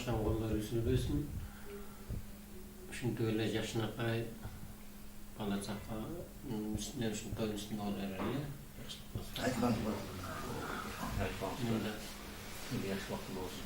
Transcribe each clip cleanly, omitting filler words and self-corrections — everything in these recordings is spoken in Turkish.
Karmaşkan kolları üzülmesin. Şimdi öyle yaşına kay bana çapa üstüne şu toyun üstünde olur herhalde. Hadi bak. Şimdi bir yaş vaktim olsun.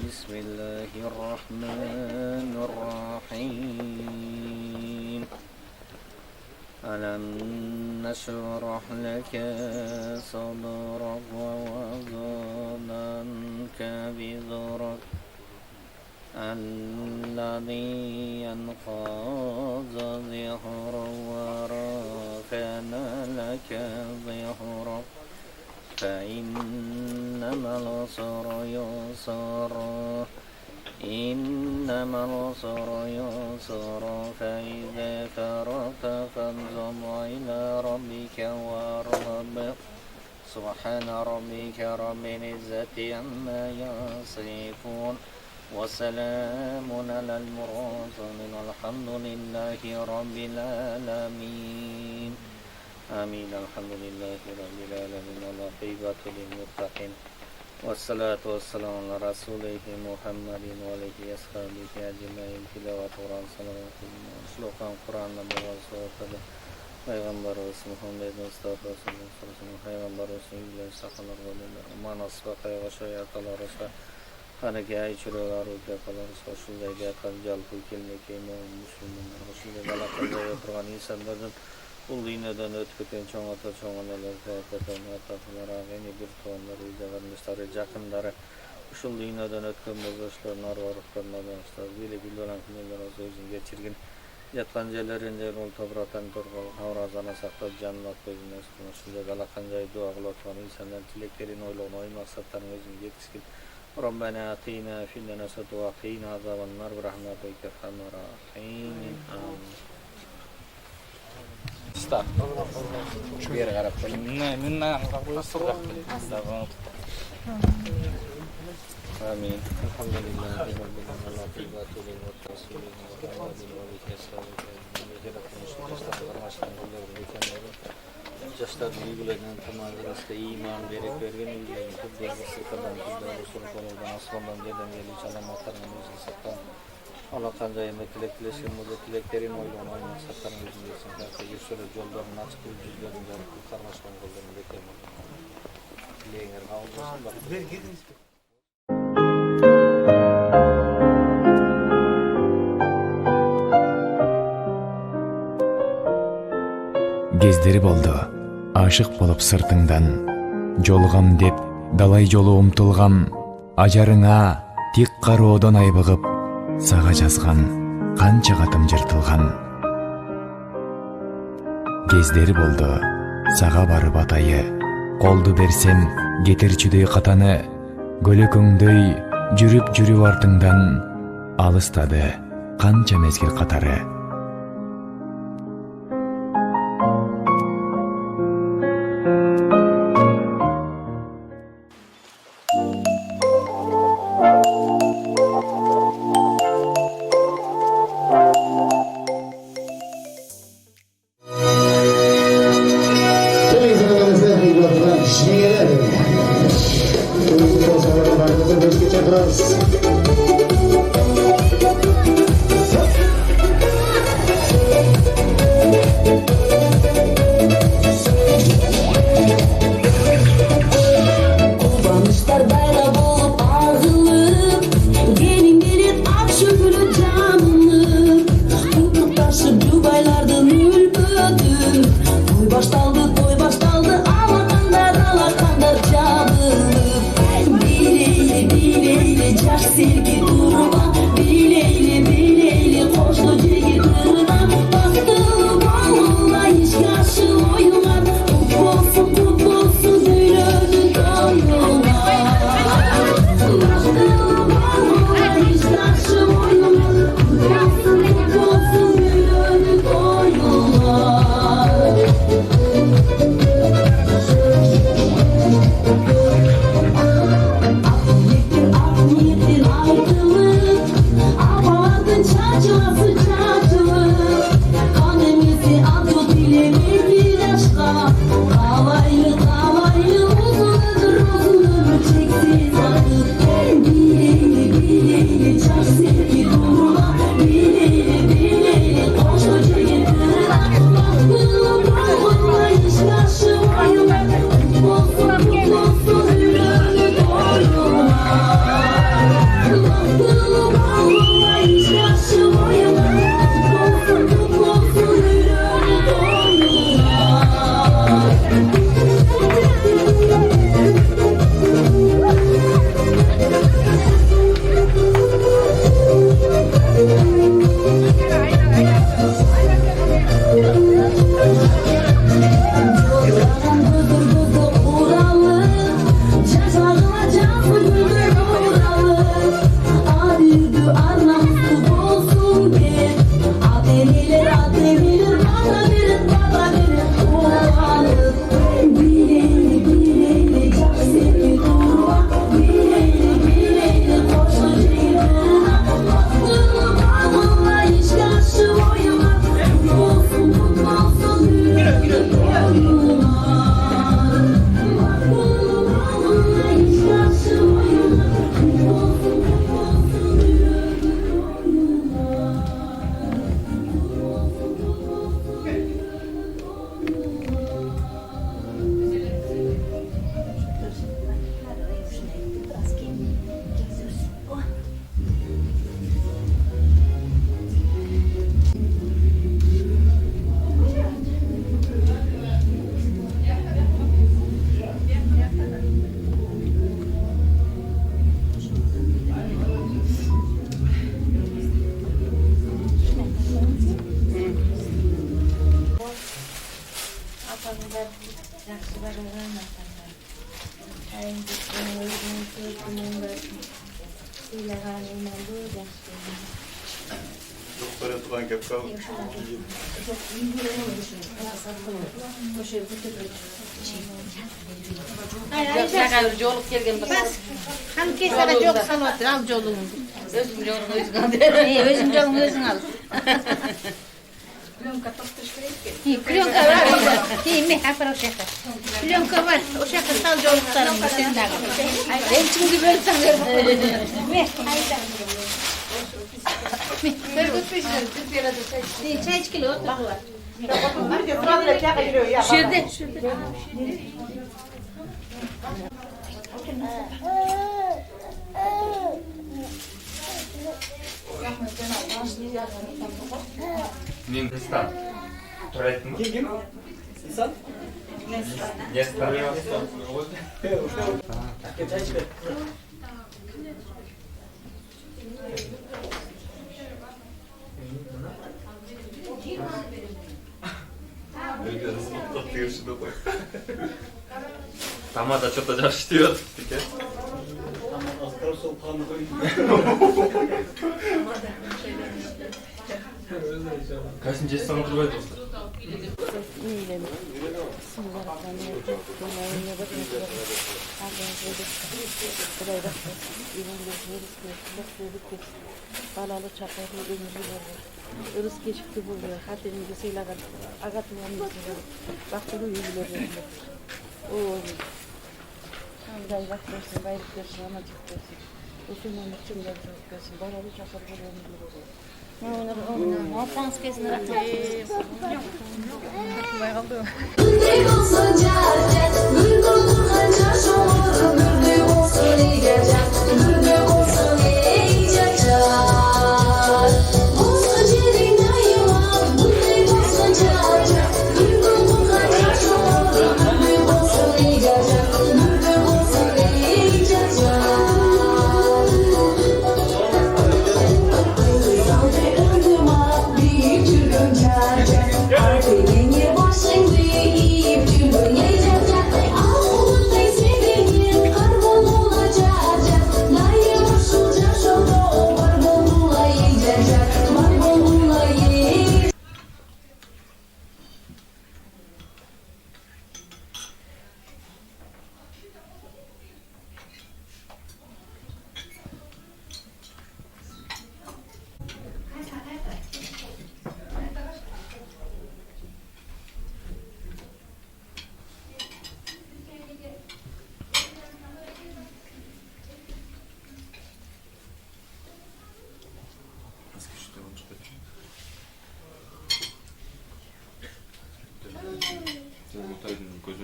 Bismillahirrahmanirrahim. Alam nashrah laka sadrak wa wadananka bidrak alladhi anqadha dhihrak wa rafa'na laka dhihrak فإنما العسر يسرا إنما العسر يسرا فإذا فرغت فانصب إلى ربك وارغب سبحان ربك رب العزة عما يصفون وسلام على المرسلين الحمد لله رب العالمين آمين الحمد لله رب العالمين والعاقبة للمتقين والصلاة والسلام على رسوله محمد وآله وصحبه أجمعين تلاوة القرآن صلوات الله Kur'an namazı Peygamberimiz Muhammed Mustafa sallallahu aleyhi ve sellem Peygamberimiz ile sahalar olanlar manas ve kaygaşaya kalarsa hani ki ay çürüler ülke kalarsa şuradaki kancal kelime Müslümanlar şuradaki alakalı oturan insanların bu dineden ötketen çoğata çoğanalar zaten atalar ağeni bir tonlar uydalarmışlar yakınları şu dineden ötken bozuşlarlar varlıklarından işte bile bilen kimler az özün geçirgin yatkan yerlerin yer ol topratan torgal havrazana saklap cennet gözüne sunuşunda dalakanca dua kılan insanlar dileklerin oyluğuna oy maksatlarını özün yetişkin Rabbena atina fil nasat wa qina azaban nar bi rahmatika arhamar rahimin amin. Start. Biar harap minna nasrah. Amin. Alhamdulillah rabbil alamin wa lil muttaqin wa Justad bilgilerden tamamıyla iman verip vergen ilgilerini kudretli kadar kudretli sorumluluğundan aslandan gelen gelen alamatlarını müzisattan Allah kanca dilekleşin dileklerin oyluğuna oynamak sattarın yüzündesin. Belki yüzsüyle yollarını açık yüzlerin yarıklı karmaşkan kollarını bekleyin. Dileğinler havuzlasın bakın. Кездери болду, ашык болуп сыртыңдан, жолугам деп далай жолу умтулгам, ажарыңа тик кароодон айбыгып, сага жазган канча катым жыртылган. Кездери болду, сага барып атайы, колду берсем кетирчүдөй катаны, көлөкөңдөй жүрүп артыңдан, алыстады канча мезгил катары. Doktora tutan kep kaldı. Hayır, yoluk gelgen bak. Hani kesene çok salattır, al yolunu. Özüm yolunu özün al. Özüm yolunu özün al. Plyonka var. Kimi hafır o şaka. Plyonka var. O şaka sal yoluklarım sen de. Ben şimdi böyle sanıyorum. Mi? Çay iç kilo. Şurada. Нестан. Проектно. Ким? Нестан? Нестан. Тамада что-то жарштıyor. Kaçıncı sınıfta böyle dostlar? Balalı çaparlı ömrü var. Irız geçikti buluyor. Haddini sıylagan. Agatmamızı var. Baktığını yüzüler. Oğlum. Bayrak versin, bayrak versin, anacık versin. Usulünün içinde çok versin. Balalı çaparlı ömrü var. Ne yapsanız kesin rakam. Artık yenge başın büyüyüp tüm dünya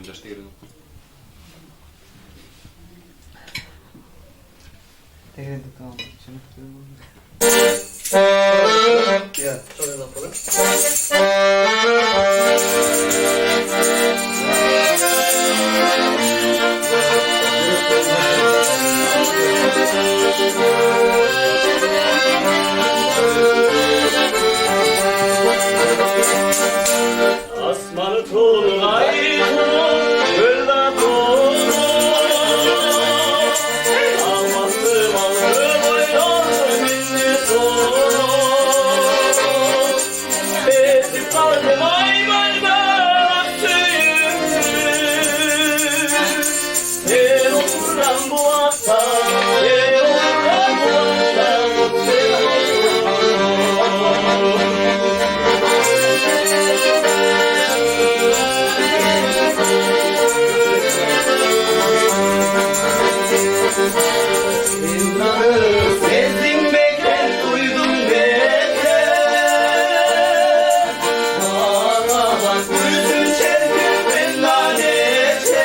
жашта керек. Ya, şöyle yapalım. Asmalı Tolga'yı gölde dolu alması malı boylandı minni dolu Bezip kaldım ay ben el oturan bu hafta el oturan bu Sezdim bekler, duydum bekler Bana bak yüzün çerpir, ben naneçer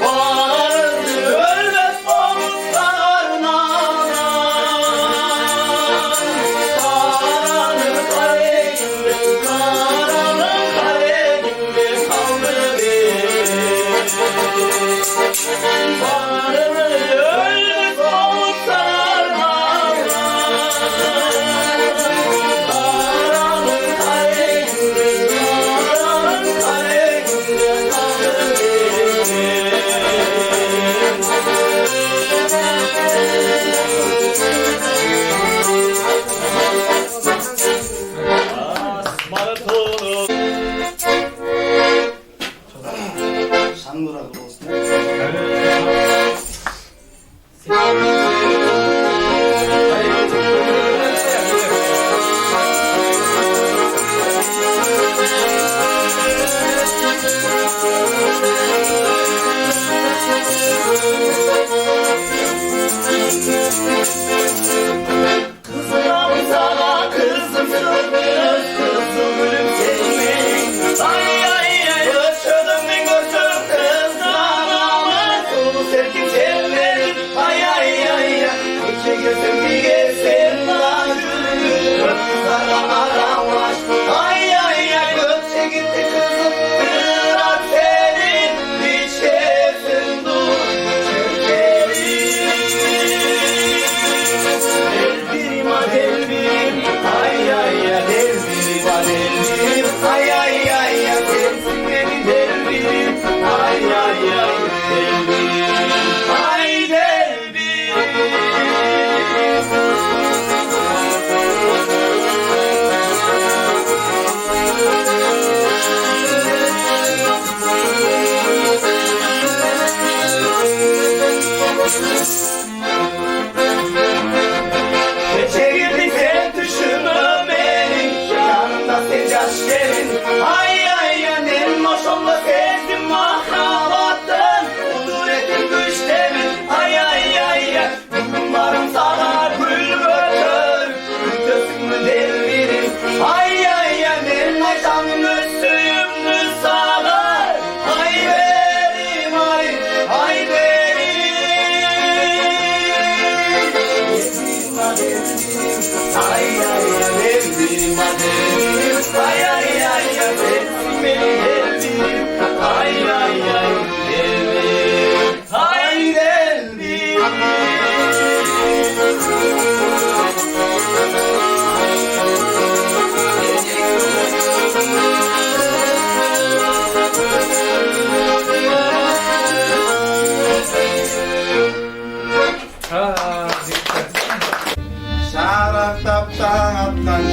Bağırdı ölmez omuzlarına Karanın kaleminde, karanın kaleminde kaldı Bağırdı ölmez omuzlarına Karanın kaleminde, karanın kaleminde Asmalı Tolu Şangırak olsun. Kızım sana kızım söylüyoruz kızım gülüm senin Ay ay ay ölçürdüm ben gördüm kızlarımı Sulu sevdim sevmedim ay ay ay ay İçe gözüm bir gelsin daha gülüm Kızlara aramış ay ay ay Gökçe gitti kızım kırar senin İçesin dur Delbirim, ay ay ay delbirim, ay ay ay ay delsin beni delbirim, ay ay ay delbirim, ay delbirim. Çekirdin sen düşümü benim Yanımda sen yaş verin Ay ay annem hoşumda sezdim mahabatın Kudretin güç demin Ay ay ay ay Bunlarım sana gül götür Gözümü devririm Ay ay annem aşamın suyumlu sana Ay verim ay verim Ay ay ay devrim devrim Ay ay ay ay devrim devrim Ay ay ay devrim Ay devrim Şarap taptan attan